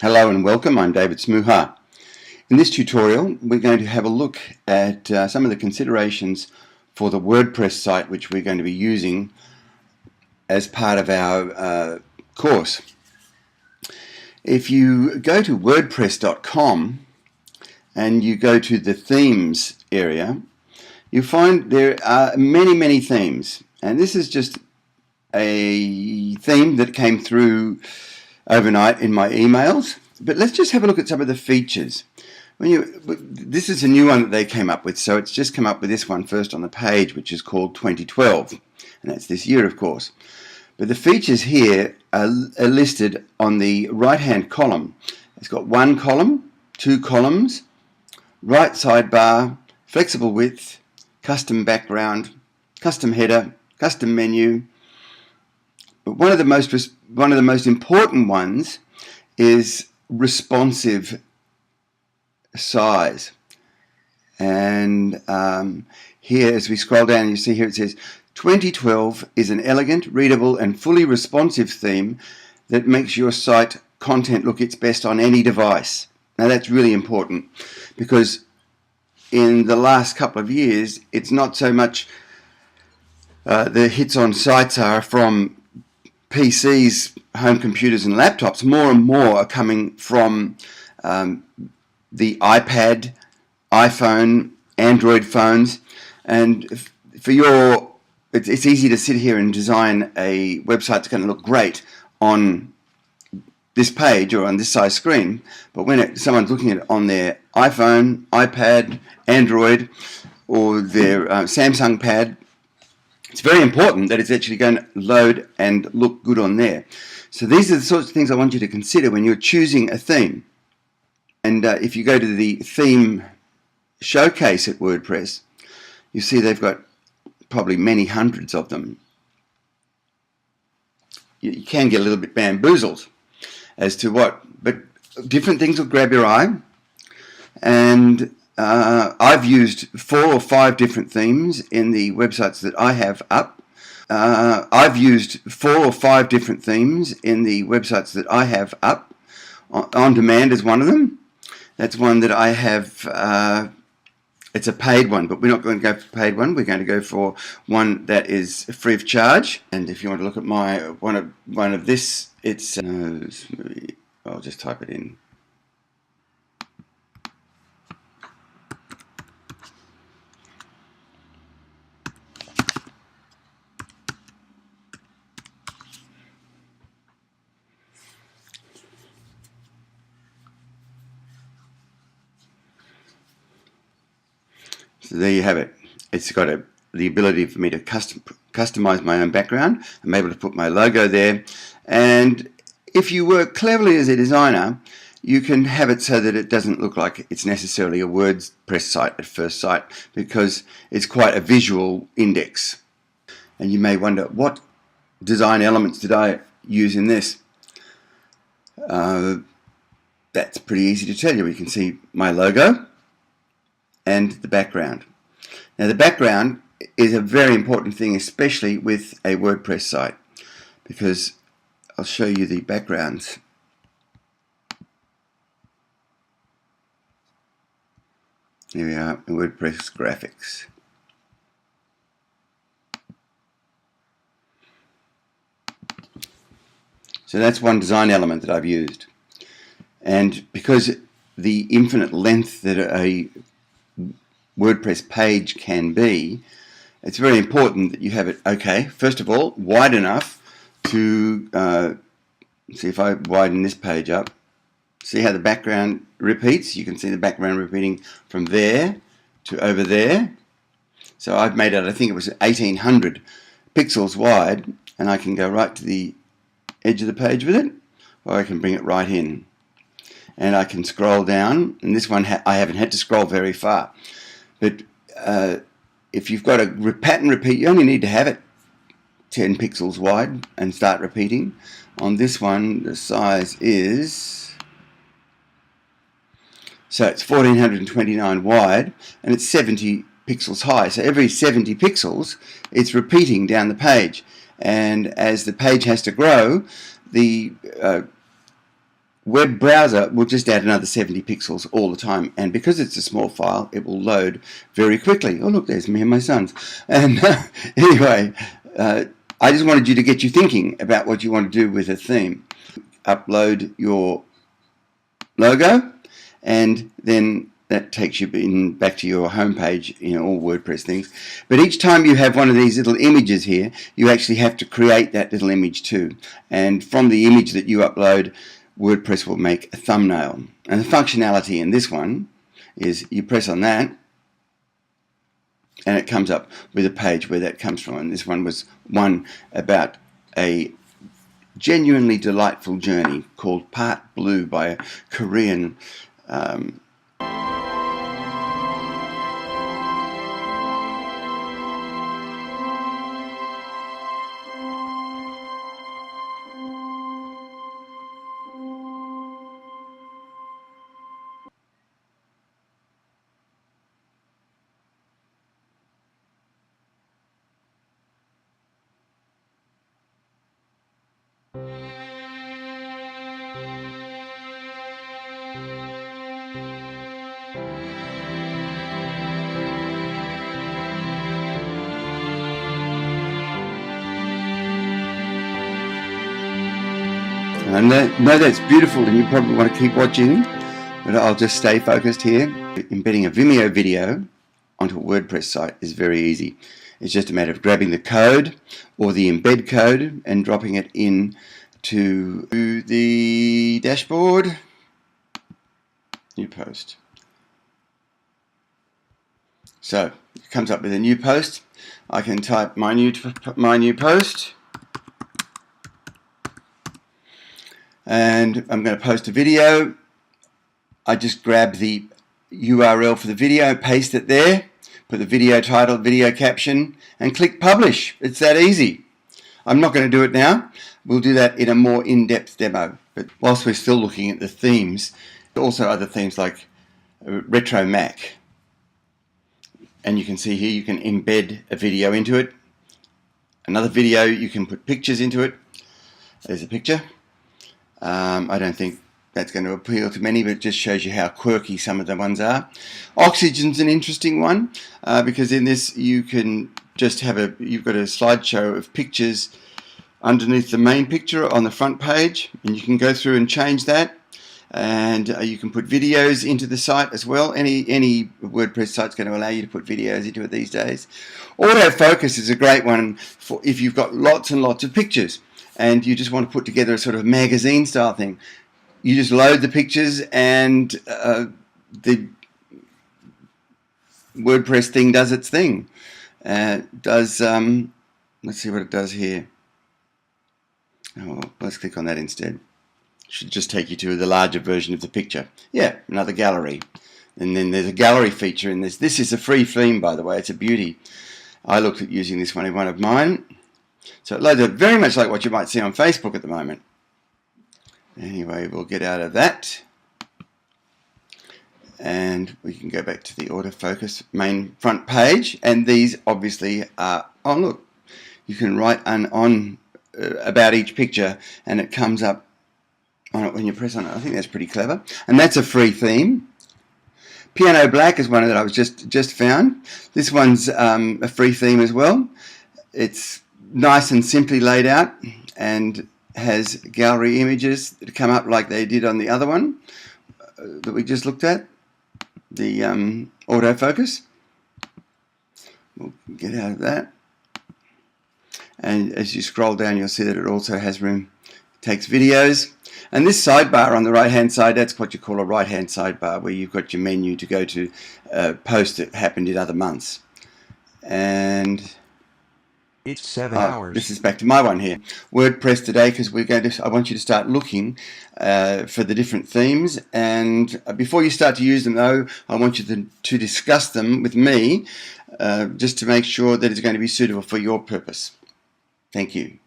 Hello and welcome, I'm David Smouha. In this tutorial we're going to have a look at some of the considerations for the WordPress site which we're going to be using as part of our course. If you go to wordpress.com and you go to the themes area, you find there are many themes, and this is just a theme that came through overnight in my emails. But let's just have a look at some of the features. This is a new one that they came up with, so it's just come up with this one first on the page, which is called 2012, and that's this year, of course. But the features here are listed on the right-hand column. It's got one column, two columns, right sidebar, flexible width, custom background, custom header, custom menu. But one of the most important ones is responsive size. And here, as we scroll down, you see here it says 2012 is an elegant, readable and fully responsive theme that makes your site content look its best on any device. Now that's really important, because in the last couple of years it's not so much the hits on sites are from PCs, home computers and laptops. More and more are coming from the iPad, iPhone, Android phones, and it's easy to sit here and design a website that's going to look great on this page or on this size screen, but when someone's looking at it on their iPhone, iPad, Android or their Samsung pad, it's very important that it's actually going to load and look good on there. So these are the sorts of things I want you to consider when you're choosing a theme. And if you go to the theme showcase at WordPress, you see they've got probably many hundreds of them. You can get a little bit bamboozled as to what, but different things will grab your eye. And I've used 4 or 5 different themes in the websites that I have up. I've used 4 or 5 different themes in the websites that I have up. On Demand is one of them. That's one that I have. It's a paid one, but we're not going to go for a paid one. We're going to go for one that is free of charge. And if you want to look at my one of this, it's I'll just type it in. So there you have it. It's got the ability for me to customize my own background. I'm able to put my logo there, and if you work cleverly as a designer, you can have it so that it doesn't look like it's necessarily a WordPress site at first sight, because it's quite a visual index. And you may wonder, what design elements did I use in this? That's pretty easy to tell you. You can see my logo and the background. Now the background is a very important thing, especially with a WordPress site, because I'll show you the backgrounds. Here we are in WordPress graphics. So that's one design element that I've used, and because the infinite length that a WordPress page can be, it's very important that you have it, okay, first of all, wide enough to see. If I widen this page up, see how the background repeats. You can see the background repeating from there to over there. So I've made it, I think it was 1800 pixels wide, and I can go right to the edge of the page with it, or I can bring it right in, and I can scroll down. And this one I haven't had to scroll very far. But if you've got a pattern repeat, you only need to have it 10 pixels wide and start repeating. On this one, the size is, so it's 1429 wide, and it's 70 pixels high. So every 70 pixels, it's repeating down the page. And as the page has to grow, the web browser will just add another 70 pixels all the time, and because it's a small file, it will load very quickly. Oh look, there's me and my sons. And anyway, I just wanted you to get you thinking about what you want to do with a theme. Upload your logo, and then that takes you back to your homepage in all WordPress things. But each time you have one of these little images here, you actually have to create that little image too. And from the image that you upload, WordPress will make a thumbnail. And the functionality in this one is you press on that and it comes up with a page where that comes from. And this one was one about a genuinely delightful journey called Part Blue by a Korean I know that's beautiful and you probably want to keep watching, but I'll just stay focused here. Embedding a Vimeo video onto a WordPress site is very easy. It's just a matter of grabbing the code or the embed code and dropping it in to the dashboard. New post. So it comes up with a new post. I can type my new post. And I'm going to post a video. I just grab the URL for the video, paste it there, put the video title, video caption, and click publish. It's that easy. I'm not going to do it now. We'll do that in a more in-depth demo. But whilst we're still looking at the themes, also other themes like Retro Mac. And you can see here you can embed a video into it. Another video, you can put pictures into it. There's a picture. I don't think that's going to appeal to many, but it just shows you how quirky some of the ones are. Oxygen's an interesting one because in this you can just have you've got a slideshow of pictures underneath the main picture on the front page, and you can go through and change that, and you can put videos into the site as well. Any WordPress site's going to allow you to put videos into it these days. Autofocus is a great one for if you've got lots and lots of pictures and you just want to put together a sort of magazine style thing. You just load the pictures and the WordPress thing does its thing. Let's see what it does here. Oh, let's click on that instead. Should just take you to the larger version of the picture. Yeah, another gallery. And then there's a gallery feature in this. This is a free theme, by the way. It's a beauty. I looked at using this one in one of mine. So it loads up very much like what you might see on Facebook at the moment. Anyway, we'll get out of that. And we can go back to the autofocus main front page. And these obviously are, oh look, you can write on about each picture and it comes up on it when you press on it. I think that's pretty clever. And that's a free theme. Piano Black is one that I was just found. This one's a free theme as well. It's nice and simply laid out and has gallery images that come up like they did on the other one that we just looked at, the autofocus. We'll get out of that. And as you scroll down, you'll see that it also has room, takes videos. And this sidebar on the right-hand side, that's what you call a right-hand sidebar, where you've got your menu to go to posts that happened in other months. And it's 7 hours. This is back to my one here. WordPress today, because I want you to start looking for the different themes. And before you start to use them, though, I want you to discuss them with me, just to make sure that it's going to be suitable for your purpose. Thank you.